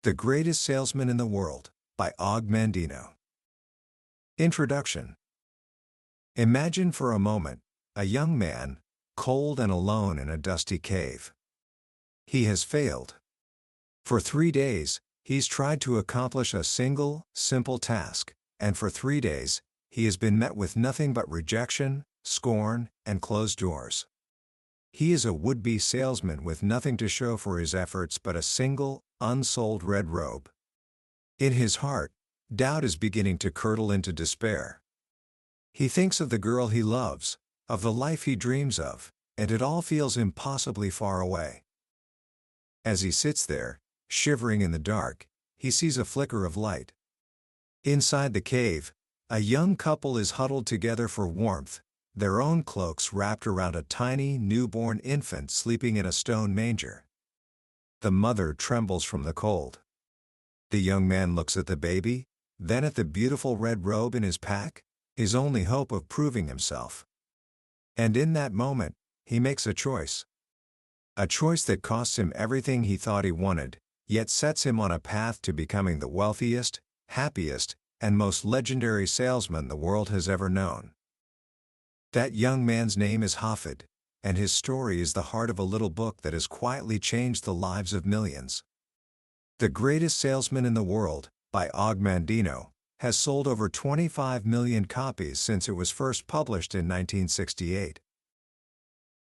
The Greatest Salesman in the World, by Og Mandino. Introduction. Imagine for a moment, a young man, cold and alone in a dusty cave. He has failed. For 3 days, he's tried to accomplish a single, simple task, and for 3 days, he has been met with nothing but rejection, scorn, and closed doors. He is a would-be salesman with nothing to show for his efforts but a single, unsold red robe. In his heart, doubt is beginning to curdle into despair. He thinks of the girl he loves, of the life he dreams of, and it all feels impossibly far away. As he sits there, shivering in the dark, he sees a flicker of light. Inside the cave, a young couple is huddled together for warmth, their own cloaks wrapped around a tiny, newborn infant sleeping in a stone manger. The mother trembles from the cold. The young man looks at the baby, then at the beautiful red robe in his pack, his only hope of proving himself. And in that moment, he makes a choice. A choice that costs him everything he thought he wanted, yet sets him on a path to becoming the wealthiest, happiest, and most legendary salesman the world has ever known. That young man's name is Hafid, and his story is the heart of a little book that has quietly changed the lives of millions. The Greatest Salesman in the World, by Og Mandino, has sold over 25 million copies since it was first published in 1968.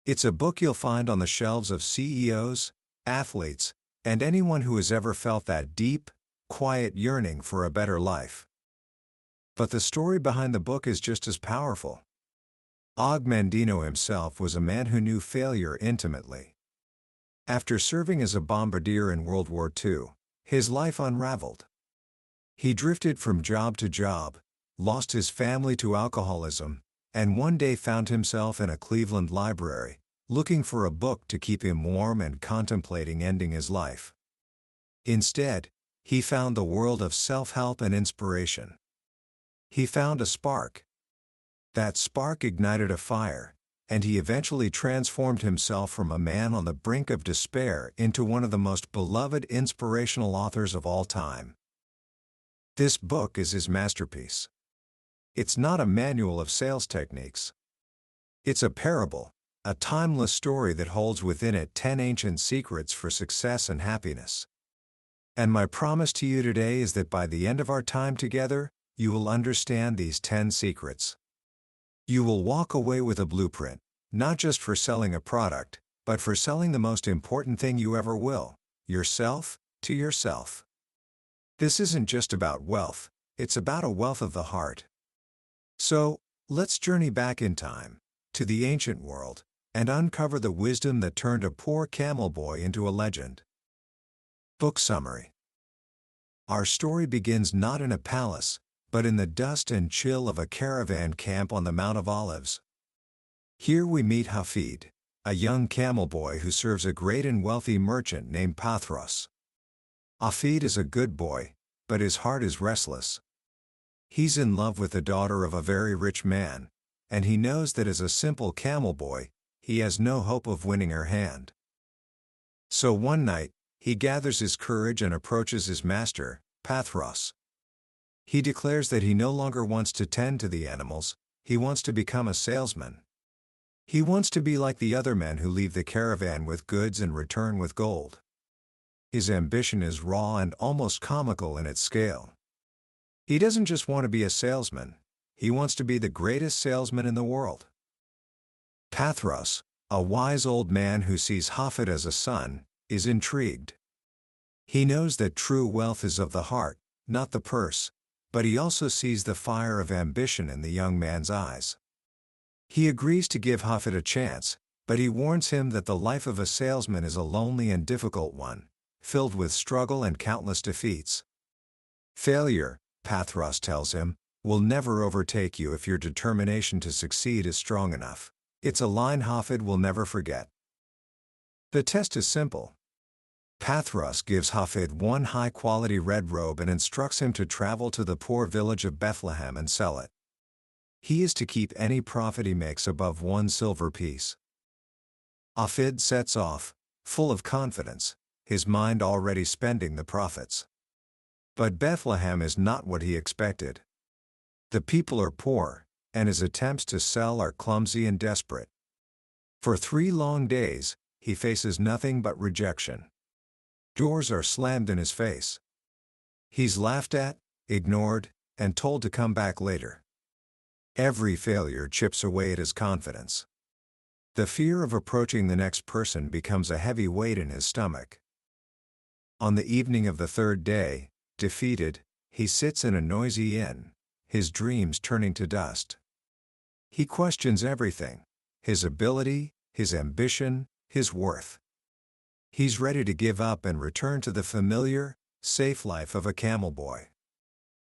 It's a book you'll find on the shelves of CEOs, athletes, and anyone who has ever felt that deep, quiet yearning for a better life. But the story behind the book is just as powerful. Og Mandino himself was a man who knew failure intimately. After serving as a bombardier in World War II, his life unraveled. He drifted from job to job, lost his family to alcoholism, and one day found himself in a Cleveland library, looking for a book to keep him warm and contemplating ending his life. Instead, he found the world of self-help and inspiration. He found a spark. That spark ignited a fire, and he eventually transformed himself from a man on the brink of despair into one of the most beloved inspirational authors of all time. This book is his masterpiece. It's not a manual of sales techniques. It's a parable, a timeless story that holds within it 10 ancient secrets for success and happiness. And my promise to you today is that by the end of our time together, you will understand these 10 secrets. You will walk away with a blueprint, not just for selling a product, but for selling the most important thing you ever will, yourself, to yourself. This isn't just about wealth, it's about a wealth of the heart. So, let's journey back in time, to the ancient world, and uncover the wisdom that turned a poor camel boy into a legend. Book summary. Our story begins not in a palace, but in the dust and chill of a caravan camp on the Mount of Olives. Here we meet Hafid, a young camel boy who serves a great and wealthy merchant named Pathros. Hafid is a good boy, but his heart is restless. He's in love with the daughter of a very rich man, and he knows that as a simple camel boy, he has no hope of winning her hand. So one night, he gathers his courage and approaches his master, Pathros. He declares that he no longer wants to tend to the animals, he wants to become a salesman. He wants to be like the other men who leave the caravan with goods and return with gold. His ambition is raw and almost comical in its scale. He doesn't just want to be a salesman, he wants to be the greatest salesman in the world. Pathros, a wise old man who sees Hafid as a son, is intrigued. He knows that true wealth is of the heart, not the purse, but he also sees the fire of ambition in the young man's eyes. He agrees to give Hafid a chance, but he warns him that the life of a salesman is a lonely and difficult one, filled with struggle and countless defeats. Failure, Pathros tells him, will never overtake you if your determination to succeed is strong enough. It's a line Hafid will never forget. The test is simple. Pathros gives Hafid one high-quality red robe and instructs him to travel to the poor village of Bethlehem and sell it. He is to keep any profit he makes above 1 silver piece. Hafid sets off, full of confidence, his mind already spending the profits. But Bethlehem is not what he expected. The people are poor, and his attempts to sell are clumsy and desperate. For 3 long days, he faces nothing but rejection. Doors are slammed in his face. He's laughed at, ignored, and told to come back later. Every failure chips away at his confidence. The fear of approaching the next person becomes a heavy weight in his stomach. On the evening of the 3rd day, defeated, he sits in a noisy inn, his dreams turning to dust. He questions everything: his ability, his ambition, his worth. He's ready to give up and return to the familiar, safe life of a camel boy.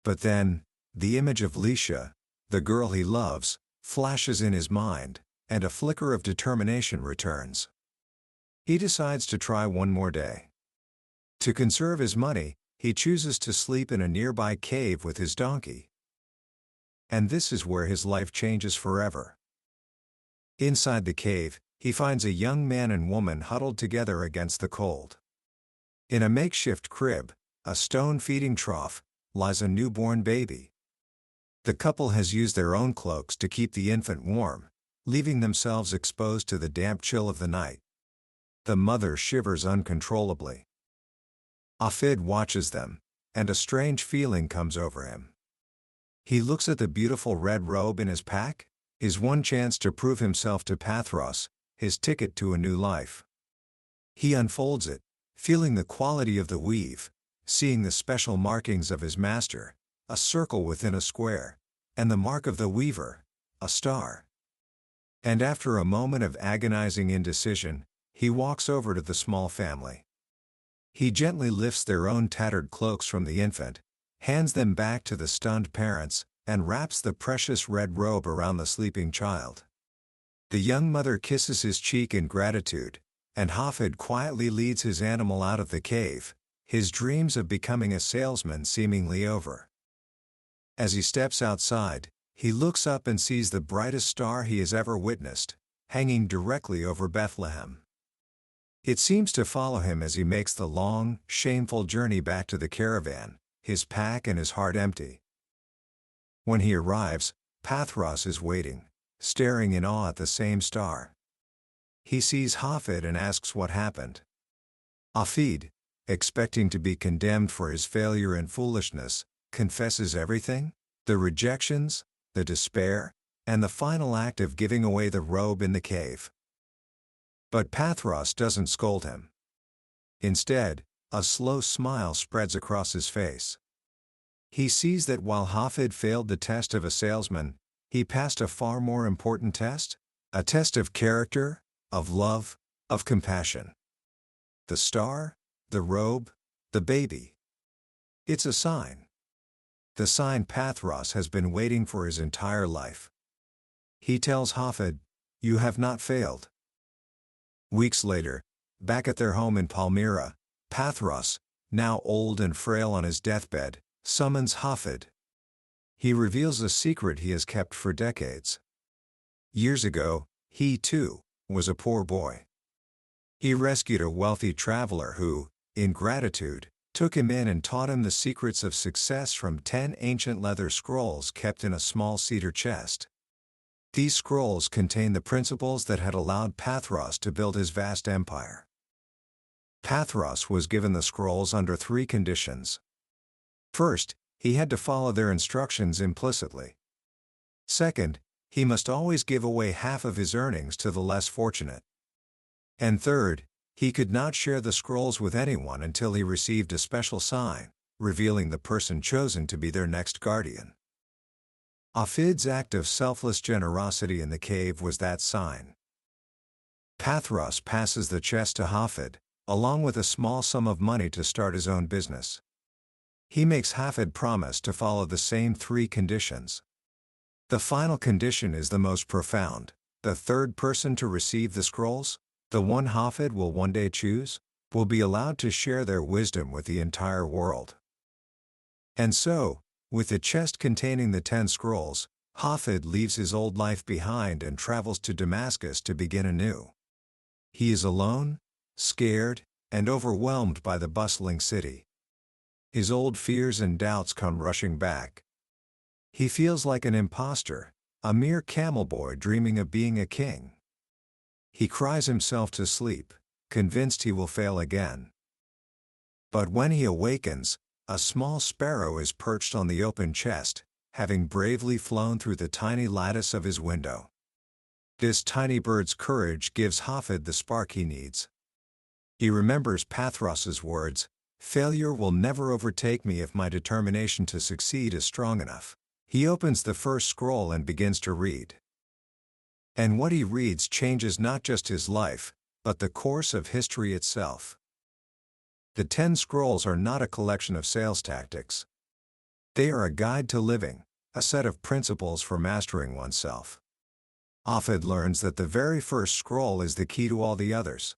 But then, the image of Lisha, the girl he loves, flashes in his mind, and a flicker of determination returns. He decides to try one more day. To conserve his money, he chooses to sleep in a nearby cave with his donkey. And this is where his life changes forever. Inside the cave, he finds a young man and woman huddled together against the cold. In a makeshift crib, a stone feeding trough, lies a newborn baby. The couple has used their own cloaks to keep the infant warm, leaving themselves exposed to the damp chill of the night. The mother shivers uncontrollably. Hafid watches them, and a strange feeling comes over him. He looks at the beautiful red robe in his pack, his one chance to prove himself to Pathros, his ticket to a new life. He unfolds it, feeling the quality of the weave, seeing the special markings of his master, a circle within a square, and the mark of the weaver, a star. And after a moment of agonizing indecision, he walks over to the small family. He gently lifts their own tattered cloaks from the infant, hands them back to the stunned parents, and wraps the precious red robe around the sleeping child. The young mother kisses his cheek in gratitude, and Hafid quietly leads his animal out of the cave, his dreams of becoming a salesman seemingly over. As he steps outside, he looks up and sees the brightest star he has ever witnessed, hanging directly over Bethlehem. It seems to follow him as he makes the long, shameful journey back to the caravan, his pack and his heart empty. When he arrives, Pathros is waiting, staring in awe at the same star. He sees Hafid and asks what happened. Hafid, expecting to be condemned for his failure and foolishness, confesses everything: the rejections, the despair, and the final act of giving away the robe in the cave. But Pathros doesn't scold him. Instead, a slow smile spreads across his face. He sees that while Hafid failed the test of a salesman, he passed a far more important test, a test of character, of love, of compassion. The star, the robe, the baby. It's a sign. The sign Pathros has been waiting for his entire life. He tells Hafid, "You have not failed." Weeks later, back at their home in Palmyra, Pathros, now old and frail on his deathbed, summons Hafid. He reveals a secret he has kept for decades. Years ago, he too was a poor boy. He rescued a wealthy traveler who, in gratitude, took him in and taught him the secrets of success from 10 ancient leather scrolls kept in a small cedar chest. These scrolls contain the principles that had allowed Pathros to build his vast empire. Pathros was given the scrolls under 3 conditions. First, he had to follow their instructions implicitly. Second, he must always give away half of his earnings to the less fortunate. And third, he could not share the scrolls with anyone until he received a special sign, revealing the person chosen to be their next guardian. Hafid's act of selfless generosity in the cave was that sign. Pathros passes the chest to Hafid, along with a small sum of money to start his own business. He makes Hafid promise to follow the same 3 conditions. The final condition is the most profound: the third person to receive the scrolls, the one Hafid will one day choose, will be allowed to share their wisdom with the entire world. And so, with the chest containing the 10 scrolls, Hafid leaves his old life behind and travels to Damascus to begin anew. He is alone, scared, and overwhelmed by the bustling city. His old fears and doubts come rushing back. He feels like an imposter, a mere camel boy dreaming of being a king. He cries himself to sleep, convinced he will fail again. But when he awakens, a small sparrow is perched on the open chest, having bravely flown through the tiny lattice of his window. This tiny bird's courage gives Hafid the spark he needs. He remembers Pathros's words, "Failure will never overtake me if my determination to succeed is strong enough." He opens the first scroll and begins to read. And what he reads changes not just his life, but the course of history itself. The 10 scrolls are not a collection of sales tactics. They are a guide to living, a set of principles for mastering oneself. Hafid learns that the very first scroll is the key to all the others.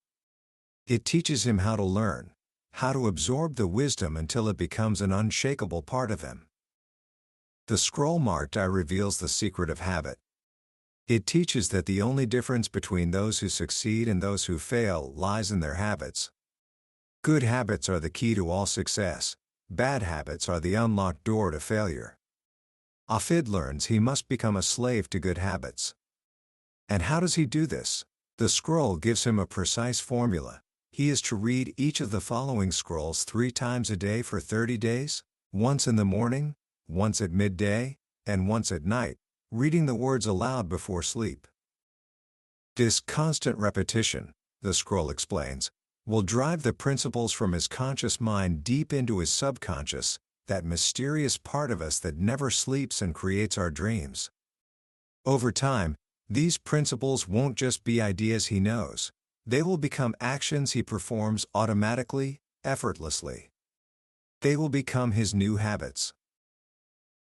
It teaches him how to learn, how to absorb the wisdom until it becomes an unshakable part of him. The scroll marked I reveals the secret of habit. It teaches that the only difference between those who succeed and those who fail lies in their habits. Good habits are the key to all success. Bad habits are the unlocked door to failure. Hafid learns he must become a slave to good habits. And how does he do this? The scroll gives him a precise formula. He is to read each of the following scrolls 3 times a day for 30 days, once in the morning, once at midday, and once at night, reading the words aloud before sleep. This constant repetition, the scroll explains, will drive the principles from his conscious mind deep into his subconscious, that mysterious part of us that never sleeps and creates our dreams. Over time, these principles won't just be ideas he knows, they will become actions he performs automatically, effortlessly. They will become his new habits.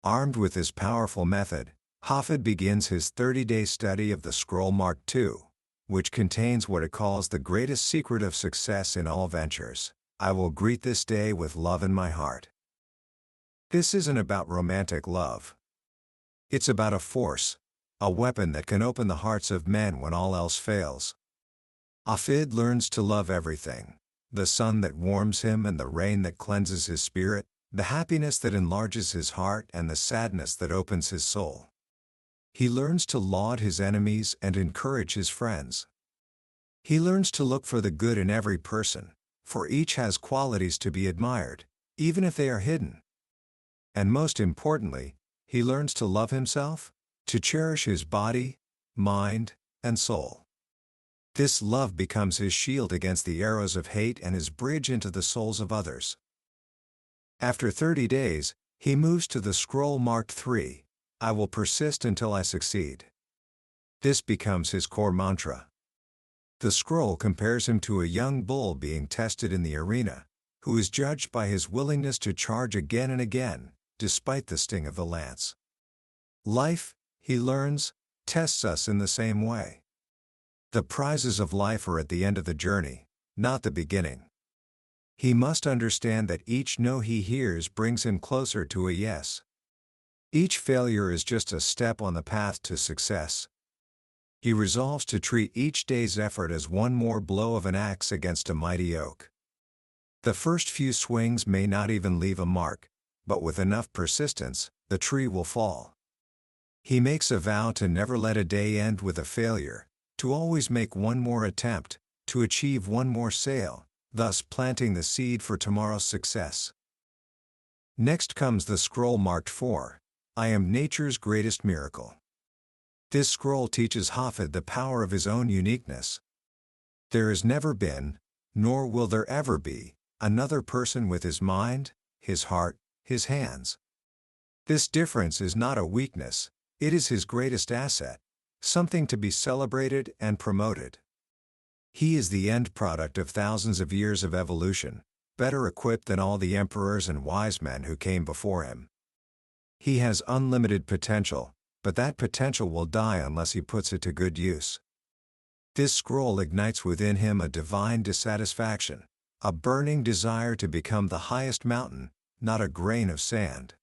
Armed with this powerful method, Hafid begins his 30-day study of the scroll marked 2, which contains what it calls the greatest secret of success in all ventures. I will greet this day with love in my heart. This isn't about romantic love. It's about a force, a weapon that can open the hearts of men when all else fails. Hafid learns to love everything: the sun that warms him and the rain that cleanses his spirit, the happiness that enlarges his heart and the sadness that opens his soul. He learns to laud his enemies and encourage his friends. He learns to look for the good in every person, for each has qualities to be admired, even if they are hidden. And most importantly, he learns to love himself, to cherish his body, mind, and soul. This love becomes his shield against the arrows of hate and his bridge into the souls of others. After 30 days, he moves to the scroll marked 3, I will persist until I succeed. This becomes his core mantra. The scroll compares him to a young bull being tested in the arena, who is judged by his willingness to charge again and again, despite the sting of the lance. Life, he learns, tests us in the same way. The prizes of life are at the end of the journey, not the beginning. He must understand that each no he hears brings him closer to a yes. Each failure is just a step on the path to success. He resolves to treat each day's effort as one more blow of an axe against a mighty oak. The first few swings may not even leave a mark, but with enough persistence, the tree will fall. He makes a vow to never let a day end with a failure, to always make one more attempt, to achieve one more sale, thus planting the seed for tomorrow's success. Next comes the scroll marked 4, I am nature's greatest miracle. This scroll teaches Hafid the power of his own uniqueness. There has never been, nor will there ever be, another person with his mind, his heart, his hands. This difference is not a weakness, it is his greatest asset, something to be celebrated and promoted. He is the end product of thousands of years of evolution, better equipped than all the emperors and wise men who came before him. He has unlimited potential, but that potential will die unless he puts it to good use. This scroll ignites within him a divine dissatisfaction, a burning desire to become the highest mountain, not a grain of sand.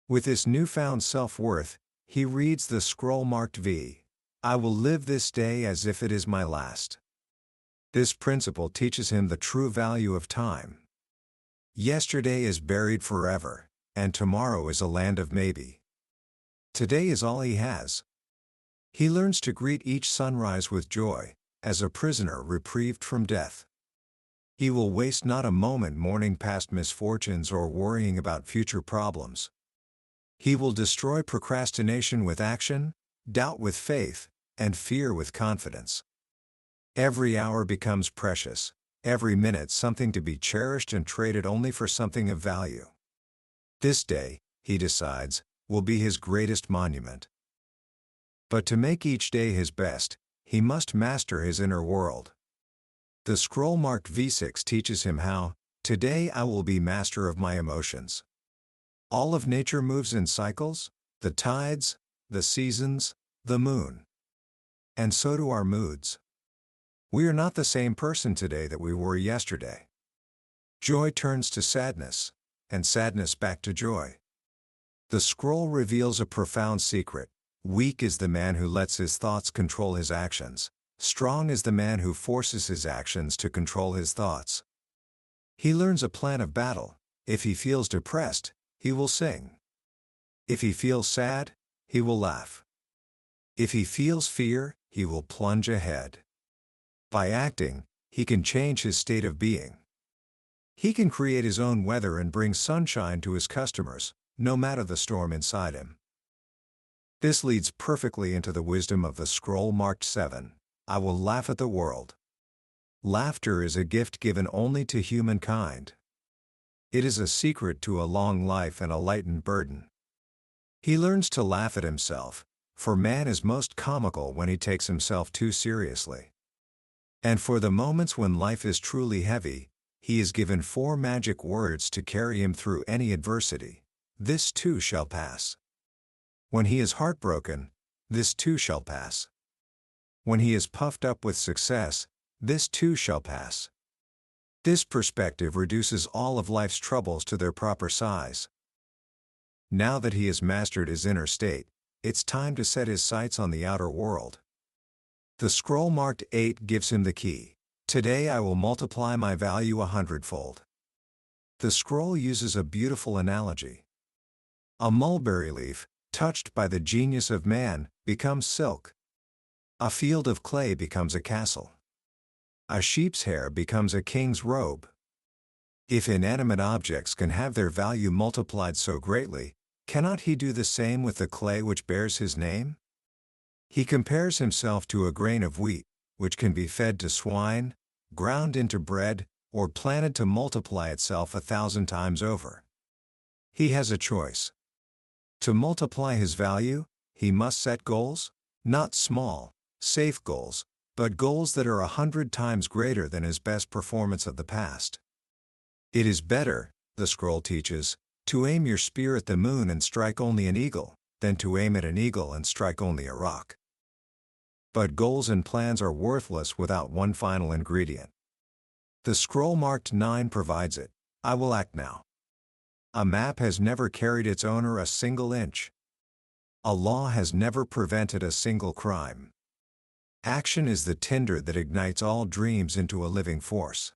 With this newfound self-worth, he reads the scroll marked V. I will live this day as if it is my last. This principle teaches him the true value of time. Yesterday is buried forever, and tomorrow is a land of maybe. Today is all he has. He learns to greet each sunrise with joy, as a prisoner reprieved from death. He will waste not a moment mourning past misfortunes or worrying about future problems. He will destroy procrastination with action, doubt with faith, and fear with confidence. Every hour becomes precious, every minute something to be cherished and traded only for something of value. This day, he decides, will be his greatest monument. But to make each day his best, he must master his inner world. The scroll marked V6 teaches him how, today I will be master of my emotions. All of nature moves in cycles, the tides, the seasons, the moon. And so do our moods. We are not the same person today that we were yesterday. Joy turns to sadness, and sadness back to joy. The scroll reveals a profound secret. Weak is the man who lets his thoughts control his actions. Strong is the man who forces his actions to control his thoughts. He learns a plan of battle. If he feels depressed, he will sing. If he feels sad, he will laugh. If he feels fear, he will plunge ahead. By acting, he can change his state of being. He can create his own weather and bring sunshine to his customers, no matter the storm inside him. This leads perfectly into the wisdom of the scroll marked 7. I will laugh at the world. Laughter is a gift given only to humankind. It is a secret to a long life and a lightened burden. He learns to laugh at himself, for man is most comical when he takes himself too seriously. And for the moments when life is truly heavy, he is given 4 magic words to carry him through any adversity. This too shall pass. When he is heartbroken, this too shall pass. When he is puffed up with success, this too shall pass. This perspective reduces all of life's troubles to their proper size. Now that he has mastered his inner state, it's time to set his sights on the outer world. The scroll marked 8 gives him the key. Today I will multiply my value 100-fold. The scroll uses a beautiful analogy. A mulberry leaf, touched by the genius of man, becomes silk. A field of clay becomes a castle. A sheep's hair becomes a king's robe. If inanimate objects can have their value multiplied so greatly, cannot he do the same with the clay which bears his name? He compares himself to a grain of wheat, which can be fed to swine, ground into bread, or planted to multiply itself 1,000 times over. He has a choice. To multiply his value, he must set goals, not small, safe goals, but goals that are 100 times greater than his best performance of the past. It is better, the scroll teaches, to aim your spear at the moon and strike only an eagle, than to aim at an eagle and strike only a rock. But goals and plans are worthless without one final ingredient. The scroll marked 9 provides it. I will act now. A map has never carried its owner a single inch. A law has never prevented a single crime. Action is the tinder that ignites all dreams into a living force.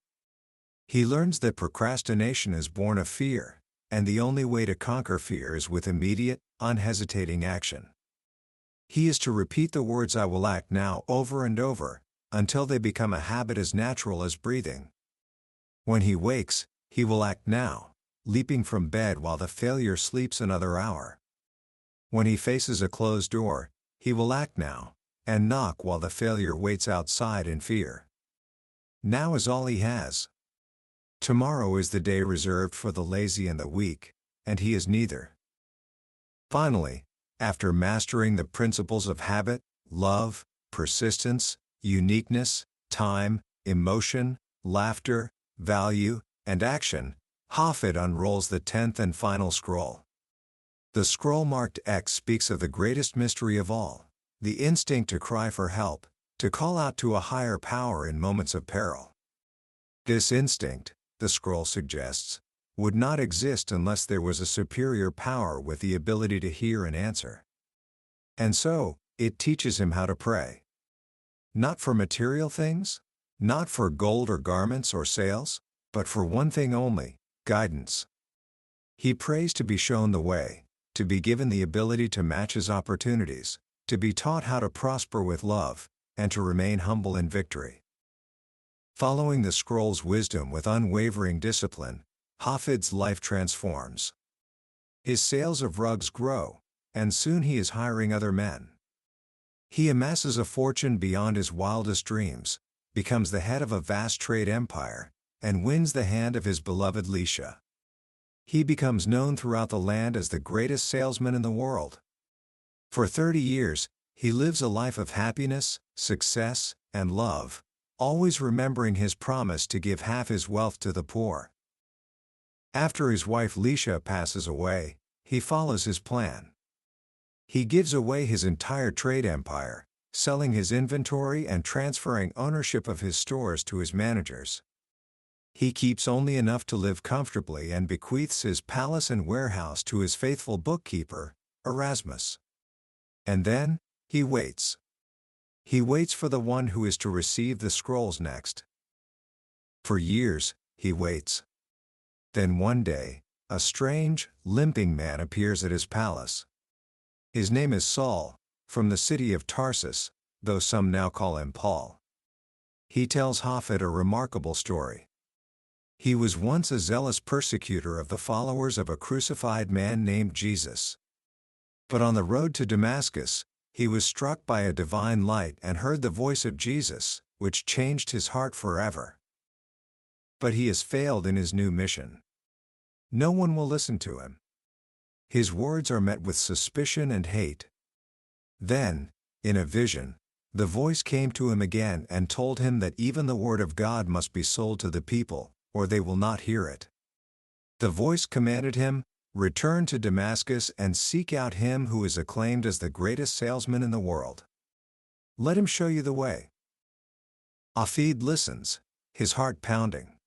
He learns that procrastination is born of fear, and the only way to conquer fear is with immediate, unhesitating action. He is to repeat the words I will act now over and over, until they become a habit as natural as breathing. When he wakes, he will act now, leaping from bed while the failure sleeps another hour. When he faces a closed door, he will act now, and knock while the failure waits outside in fear. Now is all he has. Tomorrow is the day reserved for the lazy and the weak, and he is neither. Finally, after mastering the principles of habit, love, persistence, uniqueness, time, emotion, laughter, value, and action, Hafid unrolls the 10th and final scroll. The scroll marked X speaks of the greatest mystery of all, the instinct to cry for help, to call out to a higher power in moments of peril. This instinct, the scroll suggests, would not exist unless there was a superior power with the ability to hear and answer. And so, it teaches him how to pray. Not for material things, not for gold or garments or sales, but for one thing only: guidance. He prays to be shown the way, to be given the ability to match his opportunities, to be taught how to prosper with love, and to remain humble in victory. Following the scroll's wisdom with unwavering discipline, Hafid's life transforms. His sales of rugs grow, and soon he is hiring other men. He amasses a fortune beyond his wildest dreams, becomes the head of a vast trade empire, and wins the hand of his beloved Lisha. He becomes known throughout the land as the greatest salesman in the world. For 30 years, he lives a life of happiness, success, and love, always remembering his promise to give half his wealth to the poor. After his wife Lisha passes away, he follows his plan. He gives away his entire trade empire, selling his inventory and transferring ownership of his stores to his managers. He keeps only enough to live comfortably and bequeaths his palace and warehouse to his faithful bookkeeper, Erasmus. And then, he waits. He waits for the one who is to receive the scrolls next. For years, he waits. Then one day, a strange, limping man appears at his palace. His name is Saul, from the city of Tarsus, though some now call him Paul. He tells Hafid a remarkable story. He was once a zealous persecutor of the followers of a crucified man named Jesus. But on the road to Damascus, he was struck by a divine light and heard the voice of Jesus, which changed his heart forever. But he has failed in his new mission. No one will listen to him. His words are met with suspicion and hate. Then, in a vision, the voice came to him again and told him that even the word of God must be sold to the people, or they will not hear it. The voice commanded him, "Return to Damascus and seek out him who is acclaimed as the greatest salesman in the world. Let him show you the way." Hafid listens, his heart pounding.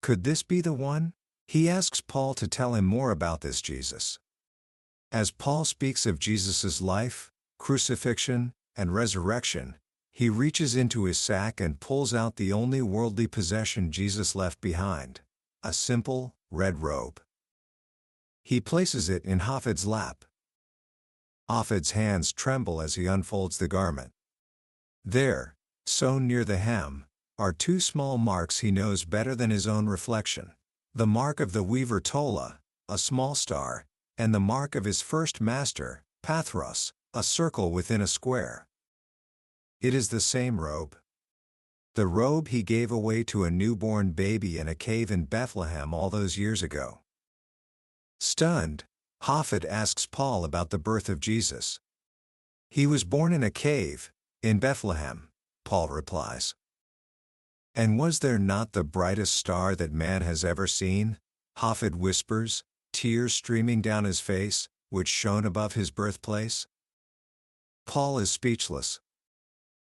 Could this be the one? He asks Paul to tell him more about this Jesus. As Paul speaks of Jesus' life, crucifixion, and resurrection, he reaches into his sack and pulls out the only worldly possession Jesus left behind: a simple, red robe. He places it in Hafid's lap. Hafid's hands tremble as he unfolds the garment. There, sewn near the hem, are two small marks he knows better than his own reflection: the mark of the weaver Tola, a small star, and the mark of his first master, Pathros, a circle within a square. It is the same robe. The robe he gave away to a newborn baby in a cave in Bethlehem all those years ago. Stunned, Hafid asks Paul about the birth of Jesus. "He was born in a cave, in Bethlehem," Paul replies. "And was there not the brightest star that man has ever seen?" Hafid whispers, tears streaming down his face, which shone above his birthplace. Paul is speechless.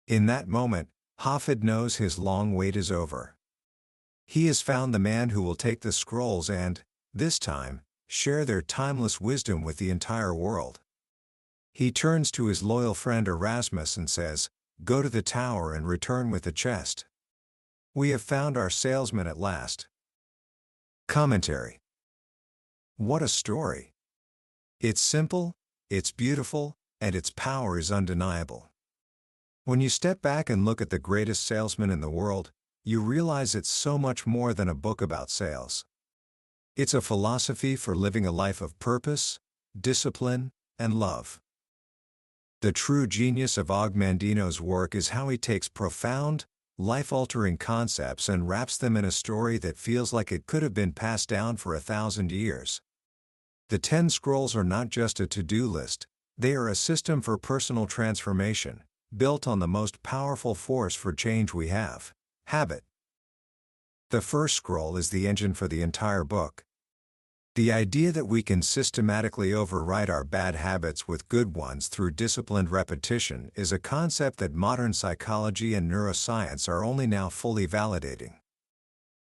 In that moment, Hafid knows his long wait is over. He has found the man who will take the scrolls and, this time, share their timeless wisdom with the entire world. He turns to his loyal friend Erasmus and says, "Go to the tower and return with the chest. We have found our salesman at last." Commentary. What a story! It's simple, it's beautiful, and its power is undeniable. When you step back and look at the greatest salesman in the world, you realize it's so much more than a book about sales. It's a philosophy for living a life of purpose, discipline, and love. The true genius of Og Mandino's work is how he takes profound, life-altering concepts and wraps them in a story that feels like it could have been passed down for 1,000 years. The 10 scrolls are not just a to-do list, they are a system for personal transformation, built on the most powerful force for change we have: habit. The first scroll is the engine for the entire book. The idea that we can systematically override our bad habits with good ones through disciplined repetition is a concept that modern psychology and neuroscience are only now fully validating.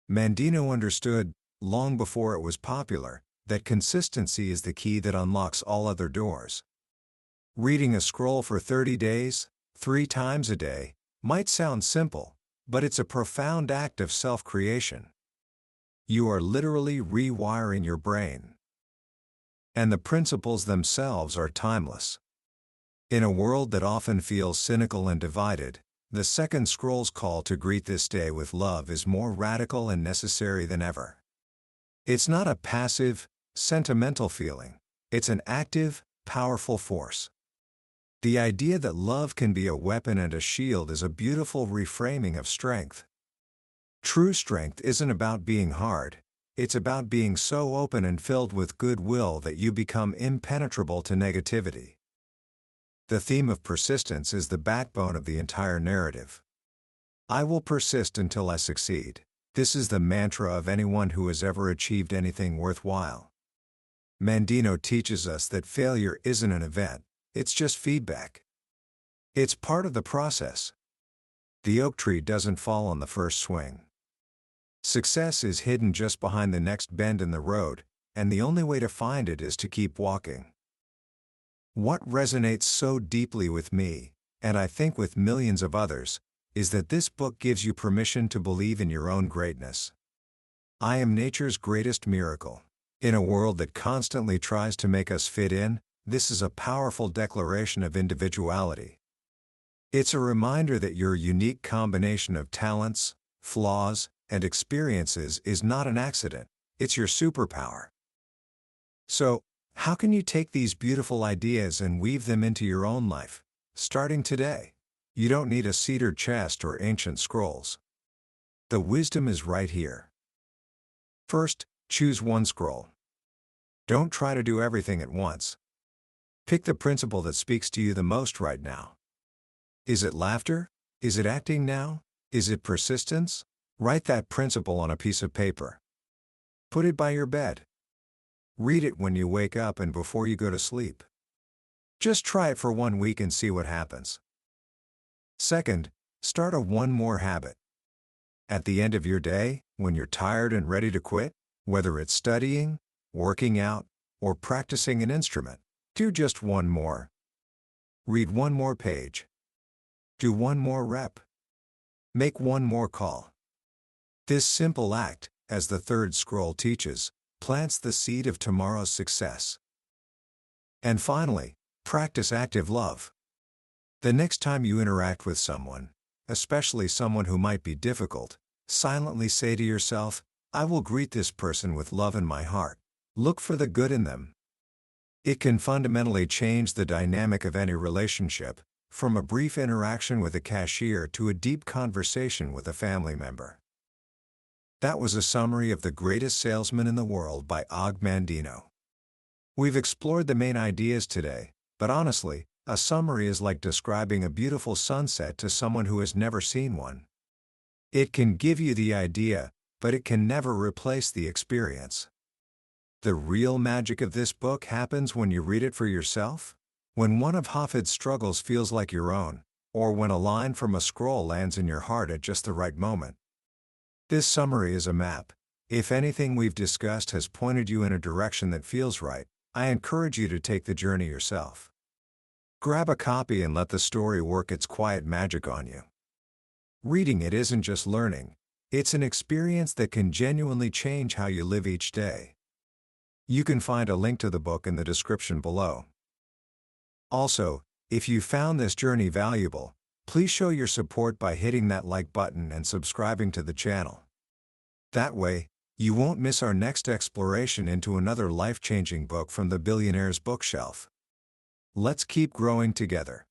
Mandino understood, long before it was popular, that consistency is the key that unlocks all other doors. Reading a scroll for 30 days, 3 times a day, might sound simple, but it's a profound act of self-creation. You are literally rewiring your brain. And the principles themselves are timeless. In a world that often feels cynical and divided, the second scroll's call to greet this day with love is more radical and necessary than ever. It's not a passive, sentimental feeling. It's an active, powerful force. The idea that love can be a weapon and a shield is a beautiful reframing of strength. True strength isn't about being hard, it's about being so open and filled with goodwill that you become impenetrable to negativity. The theme of persistence is the backbone of the entire narrative. I will persist until I succeed. This is the mantra of anyone who has ever achieved anything worthwhile. Mandino teaches us that failure isn't an event, it's just feedback. It's part of the process. The oak tree doesn't fall on the first swing. Success is hidden just behind the next bend in the road, and the only way to find it is to keep walking. What resonates so deeply with me, and I think with millions of others, is that this book gives you permission to believe in your own greatness. I am nature's greatest miracle. In a world that constantly tries to make us fit in, this is a powerful declaration of individuality. It's a reminder that your unique combination of talents, flaws, and experiences is not an accident, it's your superpower. So, how can you take these beautiful ideas and weave them into your own life, starting today? You don't need a cedar chest or ancient scrolls. The wisdom is right here. First, choose one scroll. Don't try to do everything at once. Pick the principle that speaks to you the most right now. Is it laughter? Is it acting now? Is it persistence? Write that principle on a piece of paper. Put it by your bed. Read it when you wake up and before you go to sleep. Just try it for 1 week and see what happens. Second, start a one more habit. At the end of your day, when you're tired and ready to quit, whether it's studying, working out, or practicing an instrument, do just one more. Read one more page. Do one more rep. Make one more call. This simple act, as the third scroll teaches, plants the seed of tomorrow's success. And finally, practice active love. The next time you interact with someone, especially someone who might be difficult, silently say to yourself, I will greet this person with love in my heart. Look for the good in them. It can fundamentally change the dynamic of any relationship, from a brief interaction with a cashier to a deep conversation with a family member. That was a summary of The Greatest Salesman in the World by Og Mandino. We've explored the main ideas today, but honestly, a summary is like describing a beautiful sunset to someone who has never seen one. It can give you the idea, but it can never replace the experience. The real magic of this book happens when you read it for yourself, when one of Hafid's struggles feels like your own, or when a line from a scroll lands in your heart at just the right moment. This summary is a map. If anything we've discussed has pointed you in a direction that feels right, I encourage you to take the journey yourself. Grab a copy and let the story work its quiet magic on you. Reading it isn't just learning, it's an experience that can genuinely change how you live each day. You can find a link to the book in the description below. Also, if you found this journey valuable, please show your support by hitting that like button and subscribing to the channel. That way, you won't miss our next exploration into another life-changing book from the billionaire's bookshelf. Let's keep growing together.